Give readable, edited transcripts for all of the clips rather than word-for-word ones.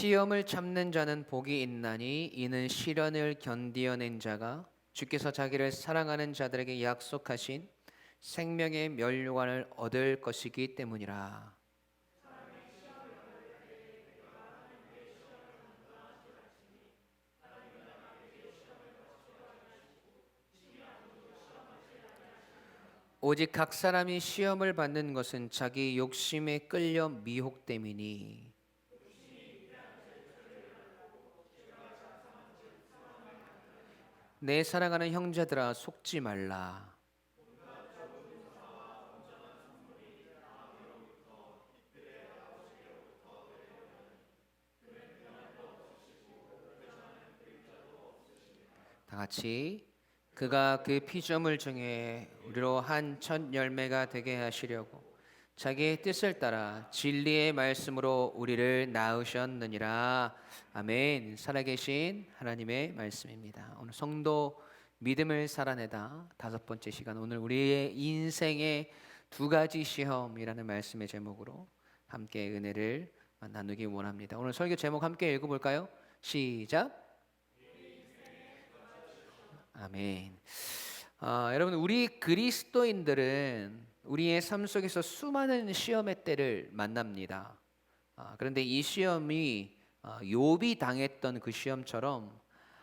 시험을 참는 자는 복이 있나니 이는 시련을 견디어낸 자가 주께서 자기를 사랑하는 자들에게 약속하신 생명의 면류관을 얻을 것이기 때문이라. 오직 각 사람이 시험을 받는 것은 자기 욕심에 끌려 미혹됨이니 내 사랑하는 형제들아 속지 말라. 다 같이 그가 그 피조물 중에 우리로 한 첫 열매가 되게 하시려고 자기의 뜻을 따라 진리의 말씀으로 우리를 낳으셨느니라. 아멘. 살아계신 하나님의 말씀입니다. 오늘 성도 믿음을 살아내다 다섯 번째 시간, 오늘 우리의 인생의 두 가지 시험이라는 말씀의 제목으로 함께 은혜를 나누기 원합니다. 오늘 설교 제목 함께 읽어볼까요? 시작. 아멘. 여러분, 우리 그리스도인들은 우리의 삶 속에서 수많은 시험의 때를 만납니다. 그런데 이 시험이 욥이 당했던 그 시험처럼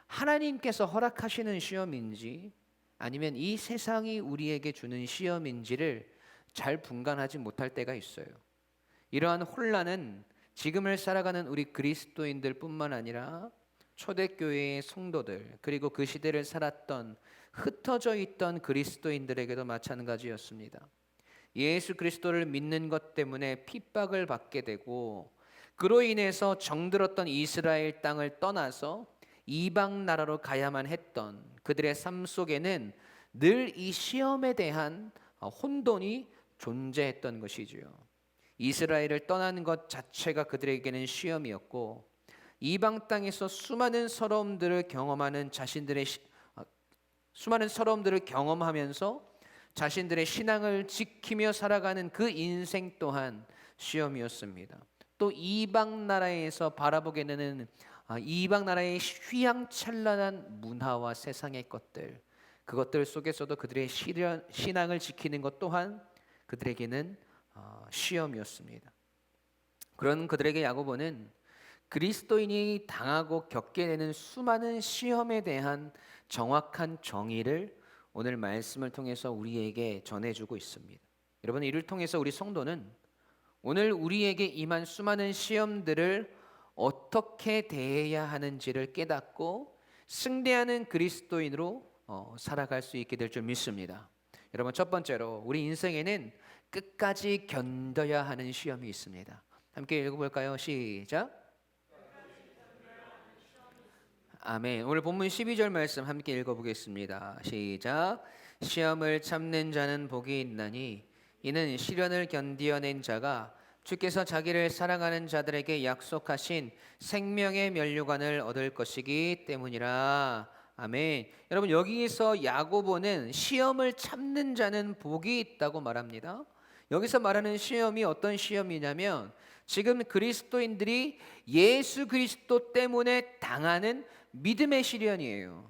하나님께서 허락하시는 시험인지 아니면 이 세상이 우리에게 주는 시험인지를 잘 분간하지 못할 때가 있어요. 이러한 혼란은 지금을 살아가는 우리 그리스도인들뿐만 아니라 초대교회의 성도들, 그리고 그 시대를 살았던 흩어져 있던 그리스도인들에게도 마찬가지였습니다. 예수 그리스도를 믿는 것 때문에 핍박을 받게 되고, 그로 인해서 정들었던 이스라엘 땅을 떠나서 이방 나라로 가야만 했던 그들의 삶 속에는 늘 이 시험에 대한 혼돈이 존재했던 것이지요. 이스라엘을 떠나는 것 자체가 그들에게는 시험이었고, 이방 땅에서 수많은 서러움들을 경험하면서 자신들의 신앙을 지키며 살아가는 그 인생 또한 시험이었습니다. 또 이방 나라에서 바라보게 되는 이방 나라의 휘황찬란한 문화와 세상의 것들, 그것들 속에서도 그들의 신앙을 지키는 것 또한 그들에게는 시험이었습니다. 그런 그들에게 야고보는 그리스도인이 당하고 겪게 되는 수많은 시험에 대한 정확한 정의를 오늘 말씀을 통해서 우리에게 전해주고 있습니다. 여러분, 이를 통해서 우리 성도는 오늘 우리에게 임한 수많은 시험들을 어떻게 대해야 하는지를 깨닫고 승리하는 그리스도인으로 살아갈 수 있게 될 줄 믿습니다. 여러분, 첫 번째로 우리 인생에는 끝까지 견뎌야 하는 시험이 있습니다. 함께 읽어볼까요? 시작. 아멘. 오늘 본문 12절 말씀 함께 읽어보겠습니다. 시작. 시험을 참는 자는 복이 있나니 이는 시련을 견디어낸 자가 주께서 자기를 사랑하는 자들에게 약속하신 생명의 면류관을 얻을 것이기 때문이라. 아멘. 여러분, 여기에서 야고보는 시험을 참는 자는 복이 있다고 말합니다. 여기서 말하는 시험이 어떤 시험이냐면 지금 그리스도인들이 예수 그리스도 때문에 당하는 믿음의 시련이에요.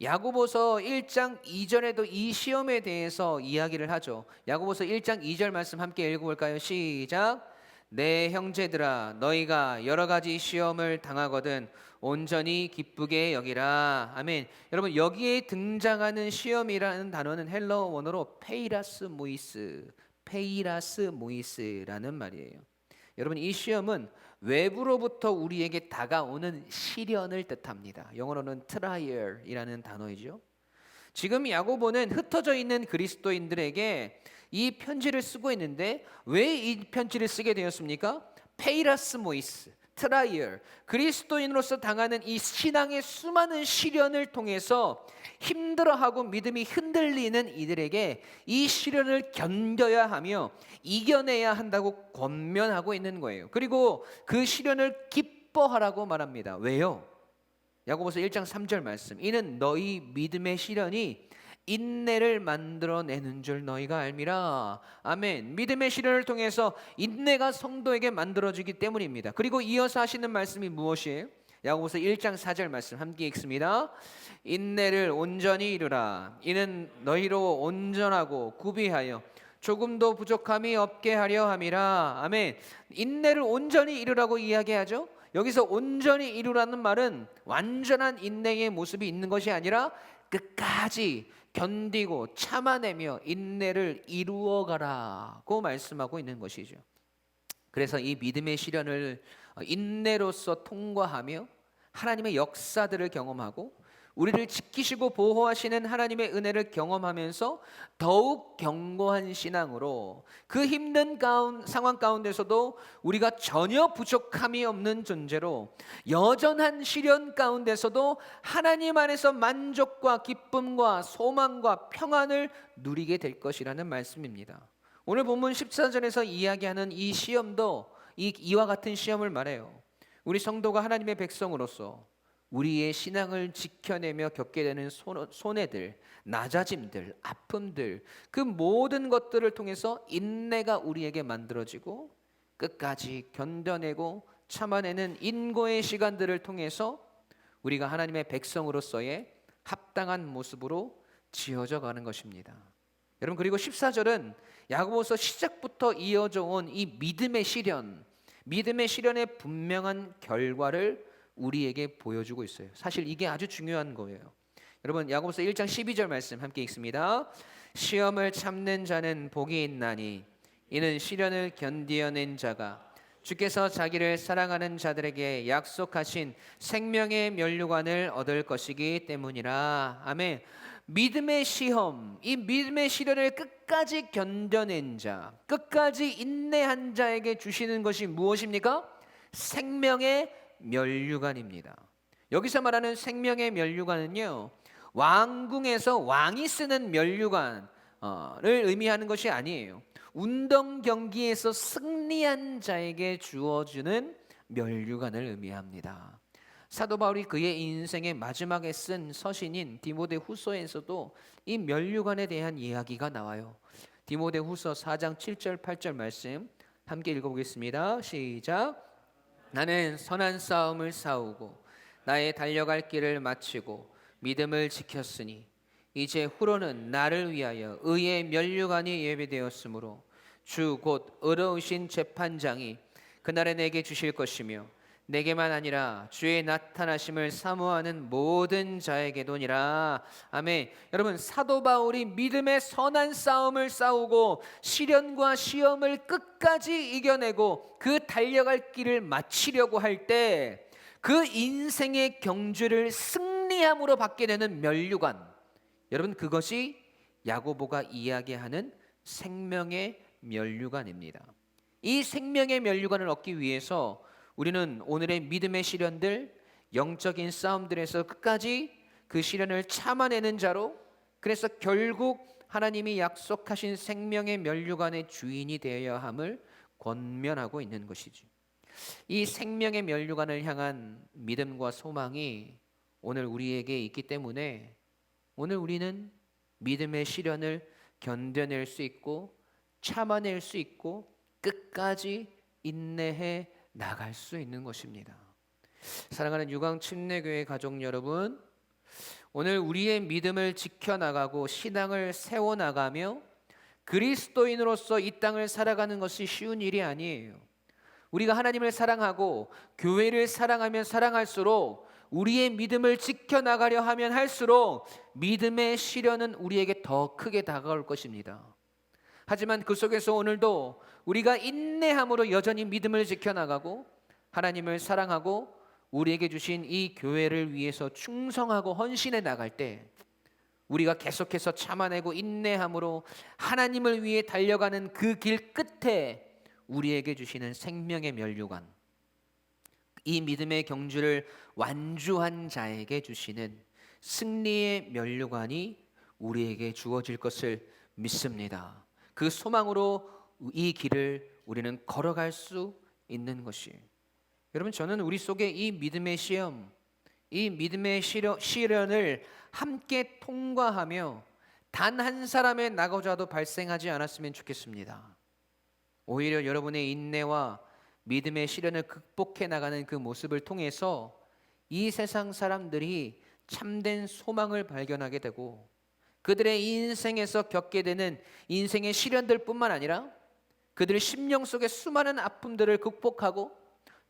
야고보서 1장 2절에도 이 시험에 대해서 이야기를 하죠. 야고보서 1장 2절 말씀 함께 읽어볼까요? 시작. 내 형제들아 너희가 여러 가지 시험을 당하거든 온전히 기쁘게 여기라. 아멘. 여러분, 여기에 등장하는 시험이라는 단어는 헬러 원어로 페이라스 모이스라는 말이에요. 여러분, 이 시험은 외부로부터 우리에게 다가오는 시련을 뜻합니다. 영어로는 트라이얼이라는 단어이죠. 지금 야고보는 흩어져 있는 그리스도인들에게 이 편지를 쓰고 있는데 왜 이 편지를 쓰게 되었습니까? 페이라스 모이스, 트라이얼, 그리스도인으로서 당하는 이 신앙의 수많은 시련을 통해서 힘들어하고 믿음이 흔들리는 이들에게 이 시련을 견뎌야 하며 이겨내야 한다고 권면하고 있는 거예요. 그리고 그 시련을 기뻐하라고 말합니다. 왜요? 야고보서 1장 3절 말씀. 이는 너희 믿음의 시련이 인내를 만들어내는 줄 너희가 알미라. 아멘. 믿음의 시련을 통해서 인내가 성도에게 만들어지기 때문입니다. 그리고 이어서 하시는 말씀이 무엇이에요? 야고보서 1장 4절 말씀 함께 읽습니다. 인내를 온전히 이루라. 이는 너희로 온전하고 구비하여 조금도 부족함이 없게 하려 함이라. 아멘. 인내를 온전히 이루라고 이야기하죠. 여기서 온전히 이루라는 말은 완전한 인내의 모습이 있는 것이 아니라 끝까지 견디고 참아내며 인내를 이루어가라고 말씀하고 있는 것이죠. 그래서 이 믿음의 시련을 인내로서 통과하며 하나님의 역사들을 경험하고 우리를 지키시고 보호하시는 하나님의 은혜를 경험하면서 더욱 견고한 신앙으로 그 힘든 상황 가운데서도 우리가 전혀 부족함이 없는 존재로 여전한 시련 가운데서도 하나님 안에서 만족과 기쁨과 소망과 평안을 누리게 될 것이라는 말씀입니다. 오늘 본문 14절에서 이야기하는 이 시험도 이와 같은 시험을 말해요. 우리 성도가 하나님의 백성으로서 우리의 신앙을 지켜내며 겪게 되는 손해들, 낮아짐들, 아픔들, 그 모든 것들을 통해서 인내가 우리에게 만들어지고 끝까지 견뎌내고 참아내는 인고의 시간들을 통해서 우리가 하나님의 백성으로서의 합당한 모습으로 지어져 가는 것입니다. 여러분, 그리고 14절은 야고보서 시작부터 이어져 온 이 믿음의 시련의 분명한 결과를 우리에게 보여주고 있어요. 사실 이게 아주 중요한 거예요. 여러분, 야고보서 1장 12절 말씀 함께 읽습니다. 시험을 참는 자는 복이 있나니 이는 시련을 견디어낸 자가 주께서 자기를 사랑하는 자들에게 약속하신 생명의 면류관을 얻을 것이기 때문이라. 아멘. 믿음의 시험, 이 믿음의 시련을 끝까지 견뎌낸 자, 끝까지 인내한 자에게 주시는 것이 무엇입니까? 생명의 면류관입니다. 여기서 말하는 생명의 면류관은요, 왕궁에서 왕이 쓰는 면류관을 의미하는 것이 아니에요. 운동 경기에서 승리한 자에게 주어주는 면류관을 의미합니다. 사도 바울이 그의 인생의 마지막에 쓴 서신인 디모데후서에서도 이 면류관에 대한 이야기가 나와요. 디모데후서 4장 7절 8절 말씀 함께 읽어보겠습니다. 시작. 나는 선한 싸움을 싸우고 나의 달려갈 길을 마치고 믿음을 지켰으니 이제 후로는 나를 위하여 의의 면류관이 예비되었으므로 주 곧 의로우신 재판장이 그날에 내게 주실 것이며 내게만 아니라 주의 나타나심을 사모하는 모든 자에게도니라. 아멘. 여러분, 사도 바울이 믿음의 선한 싸움을 싸우고 시련과 시험을 끝까지 이겨내고 그 달려갈 길을 마치려고 할 때 그 인생의 경주를 승리함으로 받게 되는 면류관, 여러분, 그것이 야고보가 이야기하는 생명의 면류관입니다. 이 생명의 면류관을 얻기 위해서 우리는 오늘의 믿음의 시련들, 영적인 싸움들에서 끝까지 그 시련을 참아내는 자로, 그래서 결국 하나님이 약속하신 생명의 면류관의 주인이 되어야 함을 권면하고 있는 것이죠. 이 생명의 면류관을 향한 믿음과 소망이 오늘 우리에게 있기 때문에 오늘 우리는 믿음의 시련을 견뎌낼 수 있고 참아낼 수 있고 끝까지 인내해 나갈 수 있는 것입니다. 사랑하는 유광침례교회 가족 여러분, 오늘 우리의 믿음을 지켜나가고 신앙을 세워나가며 그리스도인으로서 이 땅을 살아가는 것이 쉬운 일이 아니에요. 우리가 하나님을 사랑하고 교회를 사랑하면 사랑할수록, 우리의 믿음을 지켜나가려 하면 할수록 믿음의 시련은 우리에게 더 크게 다가올 것입니다. 하지만 그 속에서 오늘도 우리가 인내함으로 여전히 믿음을 지켜나가고 하나님을 사랑하고 우리에게 주신 이 교회를 위해서 충성하고 헌신해 나갈 때 우리가 계속해서 참아내고 인내함으로 하나님을 위해 달려가는 그 길 끝에 우리에게 주시는 생명의 면류관, 이 믿음의 경주를 완주한 자에게 주시는 승리의 면류관이 우리에게 주어질 것을 믿습니다. 그 소망으로 이 길을 우리는 걸어갈 수 있는 것이에요. 여러분, 저는 우리 속에 이 믿음의 시험, 이 믿음의 시련을 함께 통과하며 단 한 사람의 낙오자도 발생하지 않았으면 좋겠습니다. 오히려 여러분의 인내와 믿음의 시련을 극복해 나가는 그 모습을 통해서 이 세상 사람들이 참된 소망을 발견하게 되고 그들의 인생에서 겪게 되는 인생의 시련들뿐만 아니라 그들의 심령 속의 수많은 아픔들을 극복하고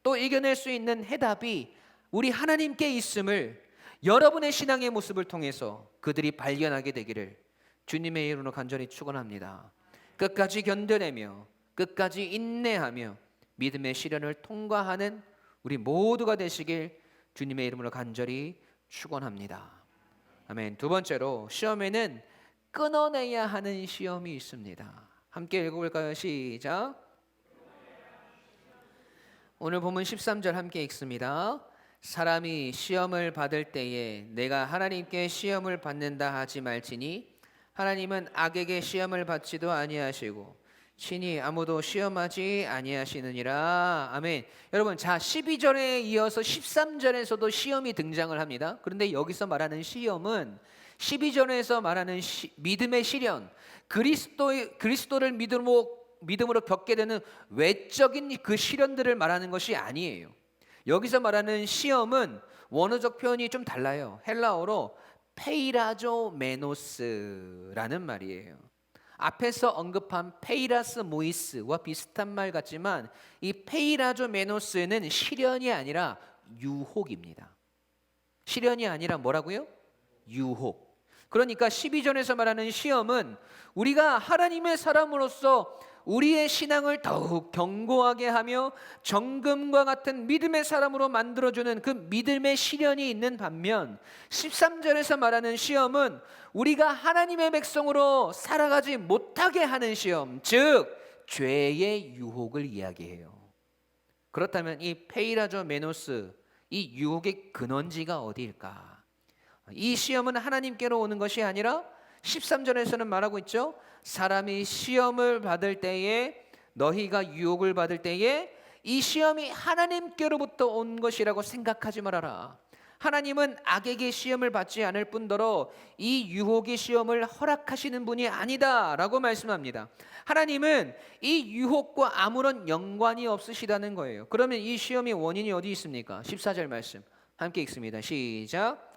또 이겨낼 수 있는 해답이 우리 하나님께 있음을 여러분의 신앙의 모습을 통해서 그들이 발견하게 되기를 주님의 이름으로 간절히 축원합니다. 끝까지 견뎌내며 끝까지 인내하며 믿음의 시련을 통과하는 우리 모두가 되시길 주님의 이름으로 간절히 축원합니다. 아멘. 두 번째로 시험에는 끊어내야 하는 시험이 있습니다. 함께 읽어볼까요? 시작. 오늘 본문 13절 함께 읽습니다. 사람이 시험을 받을 때에 내가 하나님께 시험을 받는다 하지 말지니 하나님은 악에게 시험을 받지도 아니하시고 친히 아무도 시험하지 아니하시느니라. 아멘. 여러분, 자 12절에 이어서 13절에서도 시험이 등장을 합니다. 그런데 여기서 말하는 시험은 12절에서 말하는 믿음의 시련, 그리스도를 믿음으로 겪게 되는 외적인 그 시련들을 말하는 것이 아니에요. 여기서 말하는 시험은 원어적 표현이 좀 달라요. 헬라어로 페이라조메노스라는 말이에요. 앞에서 언급한 페이라스 모이스와 비슷한 말 같지만 이 페이라조메노스는 시련이 아니라 유혹입니다. 시련이 아니라 뭐라고요? 유혹. 그러니까 12절에서 말하는 시험은 우리가 하나님의 사람으로서 우리의 신앙을 더욱 견고하게 하며 정금과 같은 믿음의 사람으로 만들어주는 그 믿음의 시련이 있는 반면 13절에서 말하는 시험은 우리가 하나님의 백성으로 살아가지 못하게 하는 시험, 즉 죄의 유혹을 이야기해요. 그렇다면 이 페이라조 메노스, 이 유혹의 근원지가 어디일까? 이 시험은 하나님께로 오는 것이 아니라 13절에서는 말하고 있죠. 사람이 시험을 받을 때에 너희가 유혹을 받을 때에 이 시험이 하나님께로부터 온 것이라고 생각하지 말아라. 하나님은 악에게 시험을 받지 않을 뿐더러 이 유혹의 시험을 허락하시는 분이 아니다 라고 말씀합니다. 하나님은 이 유혹과 아무런 연관이 없으시다는 거예요. 그러면 이 시험의 원인이 어디 있습니까? 14절 말씀 함께 읽습니다. 시작.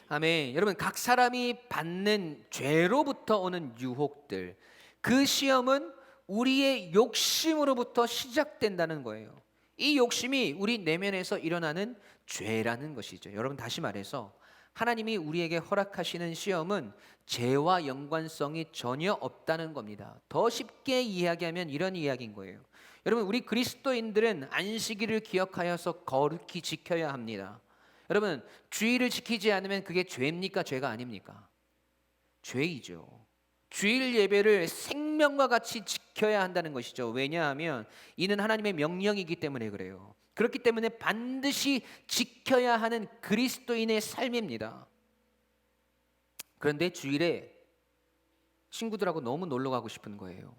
아멘. 여러분, 각 사람이 받는 죄로부터 오는 유혹들, 그 시험은 우리의 욕심으로부터 시작된다는 거예요. 이 욕심이 우리 내면에서 일어나는 죄라는 것이죠. 여러분, 다시 말해서 하나님이 우리에게 허락하시는 시험은 죄와 연관성이 전혀 없다는 겁니다. 더 쉽게 이야기하면 이런 이야기인 거예요. 여러분, 우리 그리스도인들은 안식일을 기억하여서 거룩히 지켜야 합니다. 여러분, 주일을 지키지 않으면 그게 죄입니까? 죄가 아닙니까? 죄이죠. 주일 예배를 생명과 같이 지켜야 한다는 것이죠. 왜냐하면 이는 하나님의 명령이기 때문에 그래요. 그렇기 때문에 반드시 지켜야 하는 그리스도인의 삶입니다. 그런데 주일에 친구들하고 너무 놀러 가고 싶은 거예요.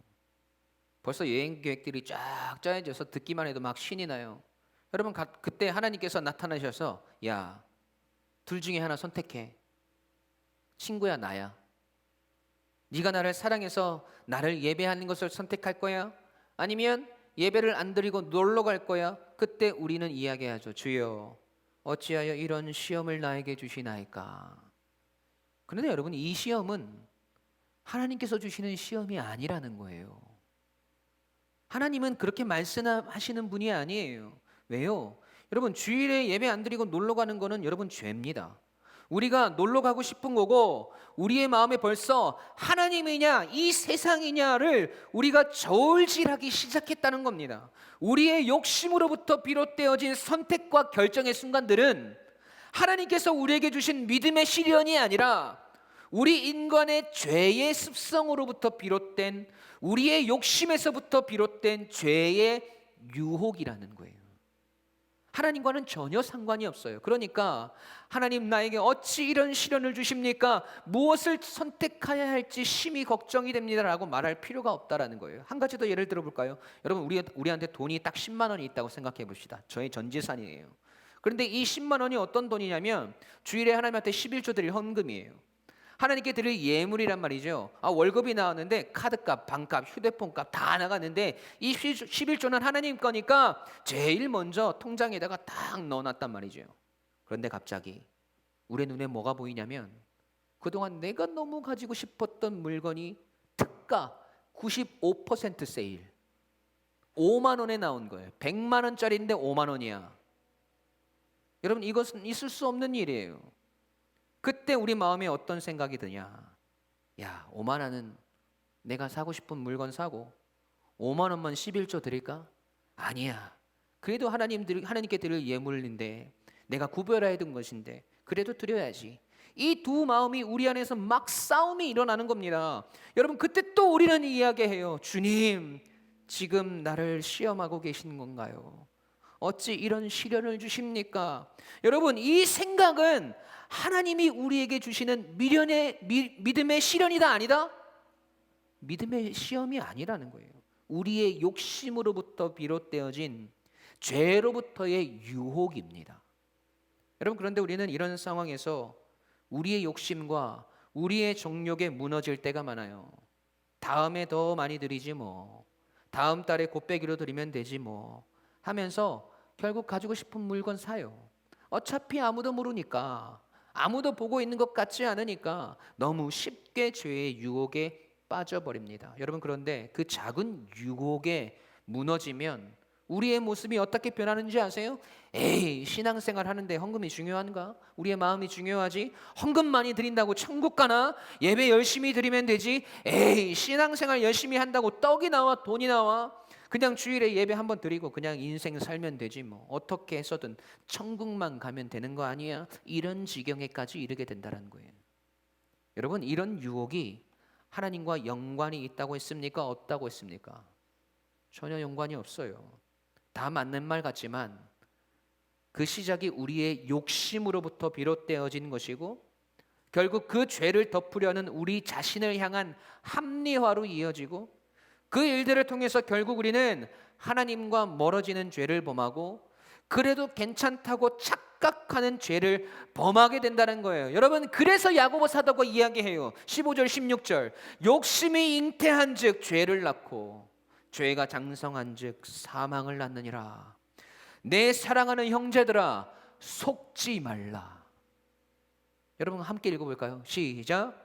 벌써 여행 계획들이 쫙 짜여져서 듣기만 해도 막 신이 나요. 여러분, 그때 하나님께서 나타나셔서 야, 둘 중에 하나 선택해. 친구야, 나야. 네가 나를 사랑해서 나를 예배하는 것을 선택할 거야? 아니면 예배를 안 드리고 놀러 갈 거야? 그때 우리는 이야기하죠. 주여, 어찌하여 이런 시험을 나에게 주시나이까? 그런데 여러분, 이 시험은 하나님께서 주시는 시험이 아니라는 거예요. 하나님은 그렇게 말씀하시는 분이 아니에요. 왜요? 여러분, 주일에 예배 안 드리고 놀러 가는 거는 여러분 죄입니다. 우리가 놀러 가고 싶은 거고 우리의 마음에 벌써 하나님이냐 이 세상이냐를 우리가 저울질하기 시작했다는 겁니다. 우리의 욕심으로부터 비롯되어진 선택과 결정의 순간들은 하나님께서 우리에게 주신 믿음의 시련이 아니라 우리 인간의 죄의 습성으로부터 비롯된 우리의 욕심에서부터 비롯된 죄의 유혹이라는 거예요. 하나님과는 전혀 상관이 없어요. 그러니까 하나님 나에게 어찌 이런 시련을 주십니까? 무엇을 선택해야 할지 심히 걱정이 됩니다라고 말할 필요가 없다라는 거예요. 한 가지 더 예를 들어볼까요? 여러분, 우리한테 돈이 딱 10만 원이 있다고 생각해 봅시다. 저의 전 재산이에요. 그런데 이 10만 원이 어떤 돈이냐면 주일에 하나님한테 11조 드릴 헌금이에요. 하나님께 드릴 예물이란 말이죠. 월급이 나왔는데 카드값, 방값, 휴대폰값 다 나갔는데 이 11조는 하나님 거니까 제일 먼저 통장에다가 딱 넣어놨단 말이죠. 그런데 갑자기 우리 눈에 뭐가 보이냐면 그동안 내가 너무 가지고 싶었던 물건이 특가 95% 세일 5만 원에 나온 거예요. 100만 원짜리인데 5만 원이야. 여러분, 이것은 있을 수 없는 일이에요. 그때 우리 마음에 어떤 생각이 드냐? 야, 5만 원은 내가 사고 싶은 물건 사고 5만 원만 11조 드릴까? 아니야. 그래도 하나님께 드릴 예물인데 내가 구별해야 된 것인데 그래도 드려야지. 이 두 마음이 우리 안에서 막 싸움이 일어나는 겁니다. 여러분, 그때 또 우리는 이야기해요. 주님, 지금 나를 시험하고 계신 건가요? 어찌 이런 시련을 주십니까? 여러분, 이 생각은 하나님이 우리에게 주시는 믿음의 시련이다 아니다? 믿음의 시험이 아니라는 거예요. 우리의 욕심으로부터 비롯되어진 죄로부터의 유혹입니다. 여러분, 그런데 우리는 이런 상황에서 우리의 욕심과 우리의 정욕에 무너질 때가 많아요. 다음에 더 많이 드리지 뭐, 다음 달에 곱빼기로 드리면 되지 뭐 하면서 결국 가지고 싶은 물건 사요. 어차피 아무도 모르니까, 아무도 보고 있는 것 같지 않으니까 너무 쉽게 죄의 유혹에 빠져버립니다. 여러분, 그런데 그 작은 유혹에 무너지면 우리의 모습이 어떻게 변하는지 아세요? 에이, 신앙생활 하는데 헌금이 중요한가? 우리의 마음이 중요하지? 헌금 많이 드린다고 천국 가나? 예배 열심히 드리면 되지? 에이, 신앙생활 열심히 한다고 떡이 나와 돈이 나와? 그냥 주일에 예배 한번 드리고 그냥 인생 살면 되지 뭐. 어떻게 해서든 천국만 가면 되는 거 아니야? 이런 지경에까지 이르게 된다는 거예요. 여러분, 이런 유혹이 하나님과 연관이 있다고 했습니까? 없다고 했습니까? 전혀 연관이 없어요. 다 맞는 말 같지만 그 시작이 우리의 욕심으로부터 비롯되어진 것이고 결국 그 죄를 덮으려는 우리 자신을 향한 합리화로 이어지고 그 일들을 통해서 결국 우리는 하나님과 멀어지는 죄를 범하고 그래도 괜찮다고 착각하는 죄를 범하게 된다는 거예요. 여러분, 그래서 야고보 사도가 이야기해요. 15절 16절 욕심이 잉태한 즉 죄를 낳고 죄가 장성한 즉 사망을 낳느니라. 내 사랑하는 형제들아 속지 말라. 여러분, 함께 읽어볼까요? 시작.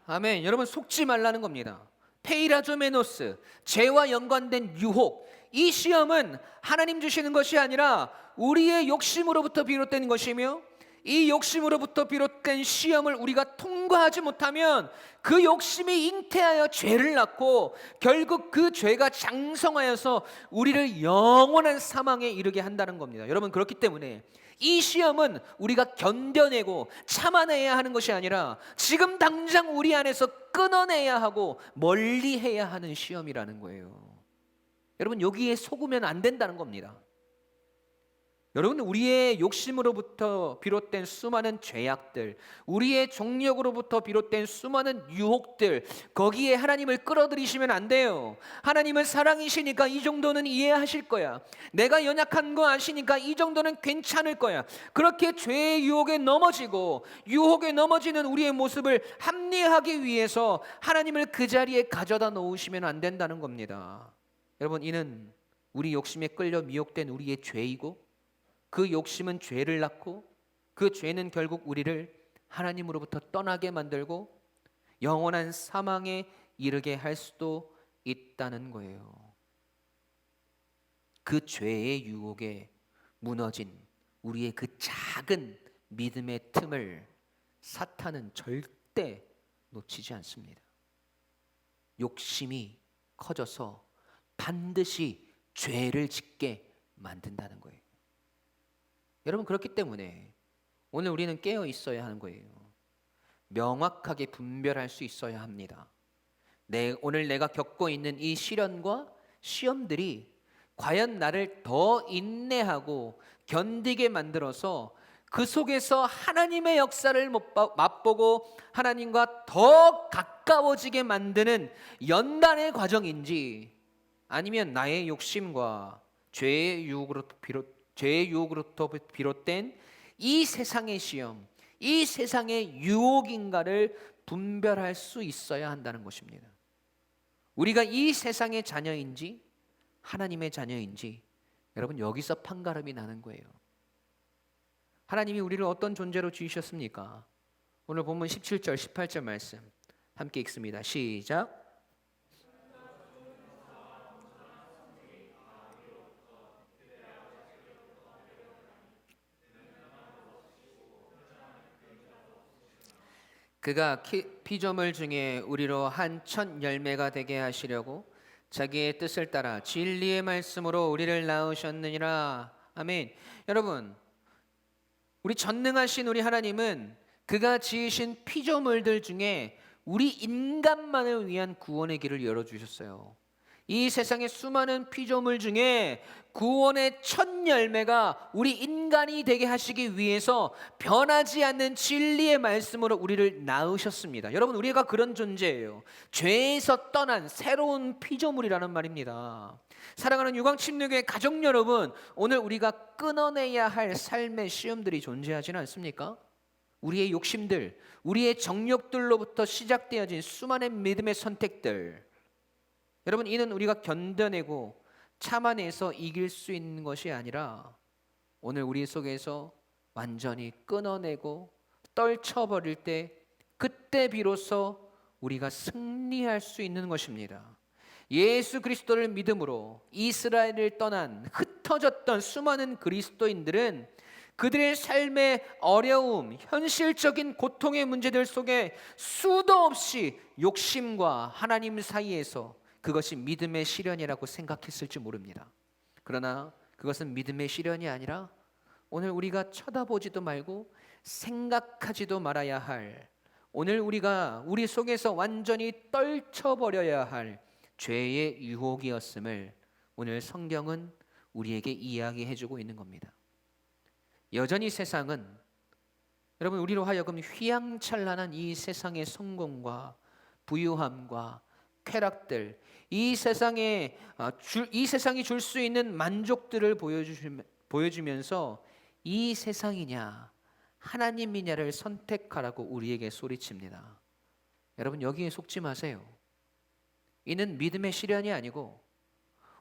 아멘. 여러분, 속지 말라는 겁니다. 페이라조메노스, 죄와 연관된 유혹. 이 시험은 하나님 주시는 것이 아니라 우리의 욕심으로부터 비롯된 것이며 이 욕심으로부터 비롯된 시험을 우리가 통과하지 못하면 그 욕심이 잉태하여 죄를 낳고 결국 그 죄가 장성하여서 우리를 영원한 사망에 이르게 한다는 겁니다. 여러분, 그렇기 때문에 이 시험은 우리가 견뎌내고 참아내야 하는 것이 아니라 지금 당장 우리 안에서 끊어내야 하고 멀리해야 하는 시험이라는 거예요. 여러분, 여기에 속으면 안 된다는 겁니다. 여러분, 우리의 욕심으로부터 비롯된 수많은 죄악들, 우리의 정욕으로부터 비롯된 수많은 유혹들, 거기에 하나님을 끌어들이시면 안 돼요. 하나님은 사랑이시니까 이 정도는 이해하실 거야. 내가 연약한 거 아시니까 이 정도는 괜찮을 거야. 그렇게 죄의 유혹에 넘어지고 유혹에 넘어지는 우리의 모습을 합리화하기 위해서 하나님을 그 자리에 가져다 놓으시면 안 된다는 겁니다. 여러분, 이는 우리 욕심에 끌려 미혹된 우리의 죄이고 그 욕심은 죄를 낳고 그 죄는 결국 우리를 하나님으로부터 떠나게 만들고 영원한 사망에 이르게 할 수도 있다는 거예요. 그 죄의 유혹에 무너진 우리의 그 작은 믿음의 틈을 사탄은 절대 놓치지 않습니다. 욕심이 커져서 반드시 죄를 짓게 만든다는 거예요. 여러분, 그렇기 때문에 오늘 우리는 깨어 있어야 하는 거예요. 명확하게 분별할 수 있어야 합니다. 오늘 내가 겪고 있는 이 시련과 시험들이 과연 나를 더 인내하고 견디게 만들어서 그 속에서 하나님의 역사를 맛보고 하나님과 더 가까이 가까워지게 만드는 연단의 과정인지, 아니면 나의 욕심과 죄의 유혹으로부터 비롯된 이 세상의 시험, 이 세상의 유혹인가를 분별할 수 있어야 한다는 것입니다. 우리가 이 세상의 자녀인지 하나님의 자녀인지, 여러분, 여기서 판가름이 나는 거예요. 하나님이 우리를 어떤 존재로 지으셨습니까? 오늘 본문 17절 18절 말씀 함께 읽습니다. 시작. 그가 피조물 중에 우리로 한 첫 열매가 되게 하시려고 자기의 뜻을 따라 진리의 말씀으로 우리를 낳으셨느니라. 아멘. 여러분, 우리 전능하신 우리 하나님은 그가 지으신 피조물들 중에 우리 인간만을 위한 구원의 길을 열어주셨어요. 이 세상의 수많은 피조물 중에 구원의 첫 열매가 우리 인간이 되게 하시기 위해서 변하지 않는 진리의 말씀으로 우리를 낳으셨습니다. 여러분, 우리가 그런 존재예요. 죄에서 떠난 새로운 피조물이라는 말입니다. 사랑하는 유광침례교회 가족 여러분, 오늘 우리가 끊어내야 할 삶의 시험들이 존재하지는 않습니까? 우리의 욕심들, 우리의 정욕들로부터 시작되어진 수많은 믿음의 선택들, 여러분, 이는 우리가 견뎌내고 참아내서 이길 수 있는 것이 아니라 오늘 우리 속에서 완전히 끊어내고 떨쳐버릴 때, 그때 비로소 우리가 승리할 수 있는 것입니다. 예수 그리스도를 믿음으로 이스라엘을 떠난 흩어졌던 수많은 그리스도인들은 그들의 삶의 어려움, 현실적인 고통의 문제들 속에 수도 없이 욕심과 하나님 사이에서 그것이 믿음의 시련이라고 생각했을지 모릅니다. 그러나 그것은 믿음의 시련이 아니라 오늘 우리가 쳐다보지도 말고 생각하지도 말아야 할, 오늘 우리가 우리 속에서 완전히 떨쳐버려야 할 죄의 유혹이었음을 오늘 성경은 우리에게 이야기해주고 있는 겁니다. 여전히 세상은 여러분, 우리로 하여금 휘황찬란한 이 세상의 성공과 부유함과 쾌락들, 이 세상이 줄 수 있는 만족들을 보여주면서 이 세상이냐 하나님이냐를 선택하라고 우리에게 소리칩니다. 여러분, 여기에 속지 마세요. 이는 믿음의 시련이 아니고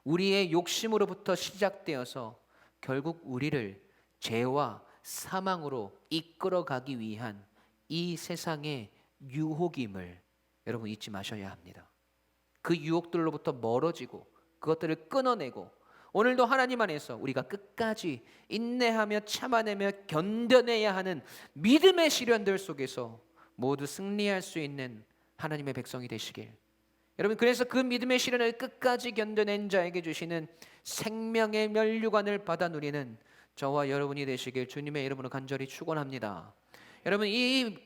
우리의 욕심으로부터 시작되어서 결국 우리를 죄와 사망으로 이끌어가기 위한 이 세상의 유혹임을 여러분 잊지 마셔야 합니다. 그 유혹들로부터 멀어지고 그것들을 끊어내고 오늘도 하나님 안에서 우리가 끝까지 인내하며 참아내며 견뎌내야 하는 믿음의 시련들 속에서 모두 승리할 수 있는 하나님의 백성이 되시길. 여러분, 그래서 그 믿음의 시련을 끝까지 견뎌낸 자에게 주시는 생명의 면류관을 받아 누리는 저와 여러분이 되시길 주님의 이름으로 간절히 축원합니다. 여러분,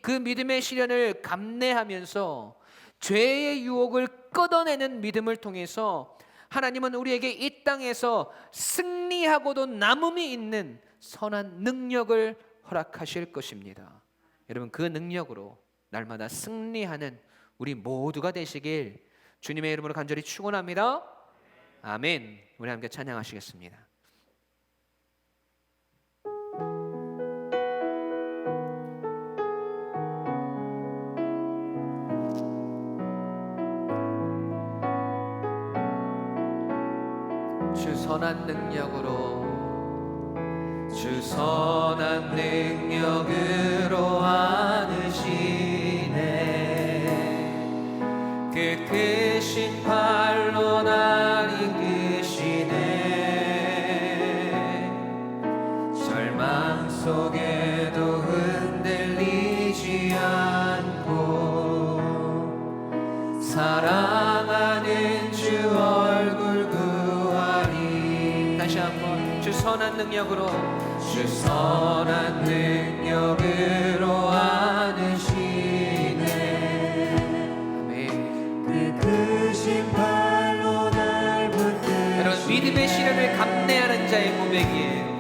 그 믿음의 시련을 감내하면서 죄의 유혹을 끊어내는 믿음을 통해서 하나님은 우리에게 이 땅에서 승리하고도 남음이 있는 선한 능력을 허락하실 것입니다. 여러분, 그 능력으로 날마다 승리하는 우리 모두가 되시길 주님의 이름으로 간절히 축원합니다. 아멘. 우리 함께 찬양하시겠습니다. 주 선한 능력으로, 주 선한 능력으로 안으시네. 그 크신 팔로 날 이끄시네. 절망 속에도 흔들리지 않고 사랑하는 주 얼굴 구하리. 다시 한번, 주 선한 능력으로, 주 선한 능력으로 안으시네. 아멘. 그 크신 팔로 날 붙드시네. 여러분, 믿음의 시련을 감내하는 자의 고백이에요.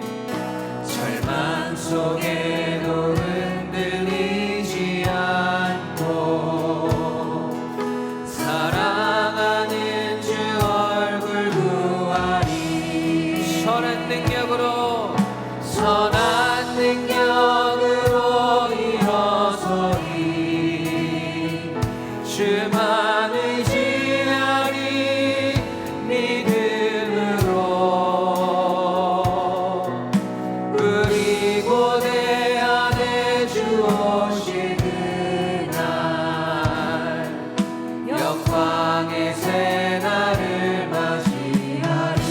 절망 속에도 흔들리지 않고 선한 능력으로 일어서리 주만 의지하리 믿음으로 그리고 내 안에 주 오실 그날 영광의 새날을 맞이하리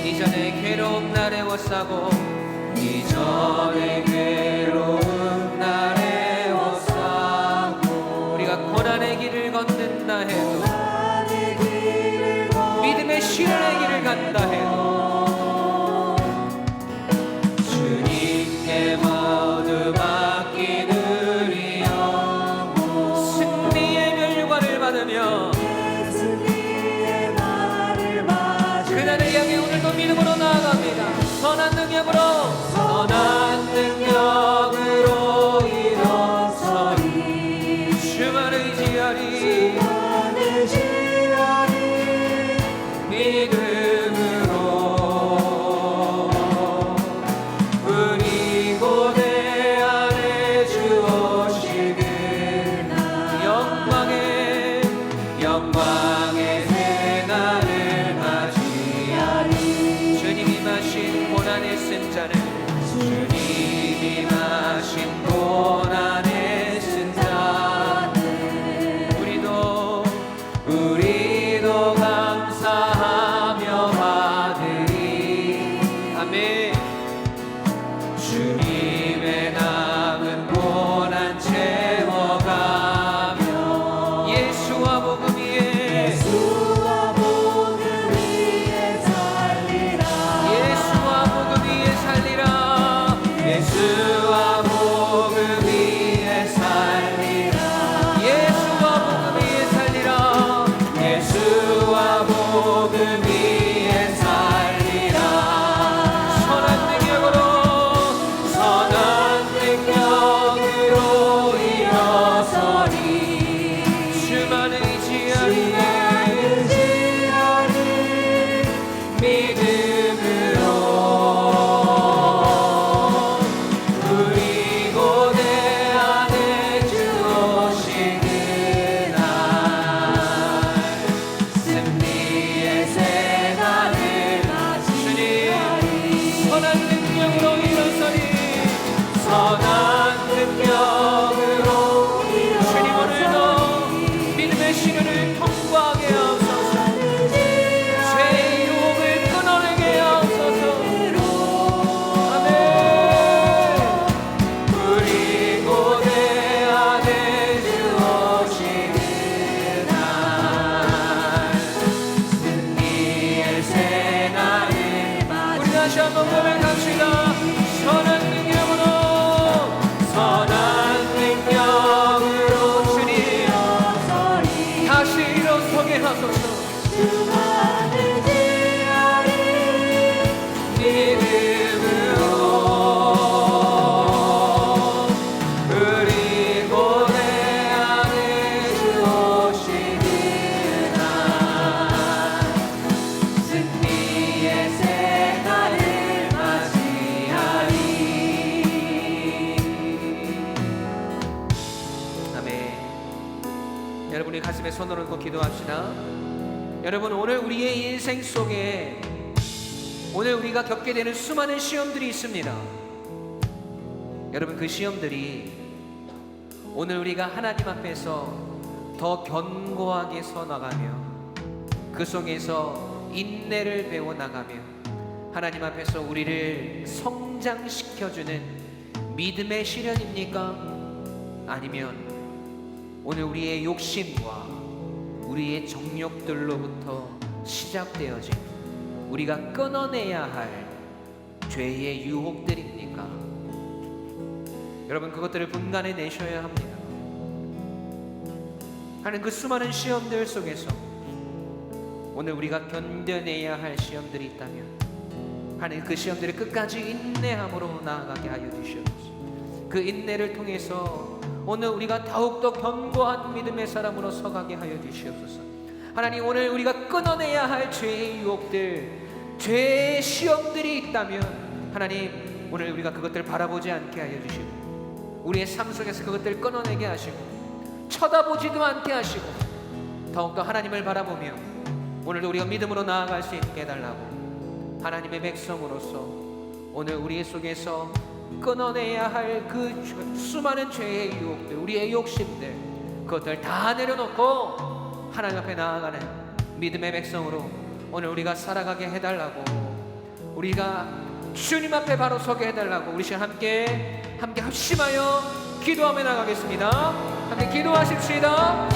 이전에 괴로움 날에 워싸고 이전에 괴로움 날에 워싸고 우리가 고난의 길을 걷는다 해도 믿음의 시련의 길을 간다 해도 주님께 모두 맡기느리요 승리의 결과를 받으며 그날을 향해 오늘도 믿음으로 나아갑니다. 선한 능력으로 일어서리 주만 의지하리 믿음으로 그리고 내 안에 주 오실 그날 영광의 새날을 맞이하리 주님이 마신 고난의 쓴잔을 주님이 마신 고난의 쓴잔을 우리도 감사하며 받으리 아멘 주님의 남은 고난 채워가며 예수와 복음 위에 살리라 예수와 복음 위에 살리라 예수와 복음 위에 살리라 예수와 복음 위에 살리라 예수와 복음 위에 살리라 선한 능력으로 일어서리 주만 의지하리 믿음으로 그리고 내 안에 주 오실 그날 승리의 새날을 주님 선한 능력으로 일어서리 선한 능력으로 주님 오늘도 믿음의 시련을 통과하게 하옵소서 죄의 유혹을 끊어내게 하옵소서 아멘 그리고 내 안에 주 오실 그날 승리의 새날을 우리 다시 한번 고백합시다 선한 능력으로 주님 다시 일어서게 하소서 믿음으로 그리고 내 안에 주 오실 그날 승리의 새날을 맞이하리 아멘 여러분이 가슴에 손을 얹고 기도합시다. 여러분 오늘 우리의 인생 속에 오늘 우리가 겪게 되는 수많은 시험들이 있습니다. 여러분 그 시험들이 오늘 우리가 하나님 앞에서 더 견고하게 서 나가며 그 속에서 인내를 배워 나가며 하나님 앞에서 우리를 성장시켜주는 믿음의 시련입니까? 아니면 오늘 우리의 욕심과 우리의 정욕들로부터 시작되어진 우리가 끊어내야 할 죄의 유혹들입니까? 여러분 그것들을 분간해 내셔야 합니다. 하는 그 수많은 시험들 속에서 오늘 우리가 견뎌내야 할 시험들이 있다면 하는 그 시험들을 끝까지 인내함으로 나아가게 하여 주시옵소서. 그 인내를 통해서 오늘 우리가 더욱더 견고한 믿음의 사람으로 서가게 하여 주시옵소서. 하나님 오늘 우리가 끊어내야 할 죄의 유혹들, 죄의 시험들이 있다면 하나님 오늘 우리가 그것들 바라보지 않게 하여 주시고 우리의 삶 속에서 그것들 끊어내게 하시고 쳐다보지도 않게 하시고 더욱더 하나님을 바라보며 오늘도 우리가 믿음으로 나아갈 수 있게 해달라고 하나님의 백성으로서 오늘 우리 속에서 끊어내야 할 그 수많은 죄의 유혹들, 우리의 욕심들, 그것들 다 내려놓고 하나님 앞에 나아가는 믿음의 백성으로 오늘 우리가 살아가게 해달라고, 우리가 주님 앞에 바로 서게 해달라고 우리 시간 함께 합심하여 기도하며 나가겠습니다. 함께 기도하십시다.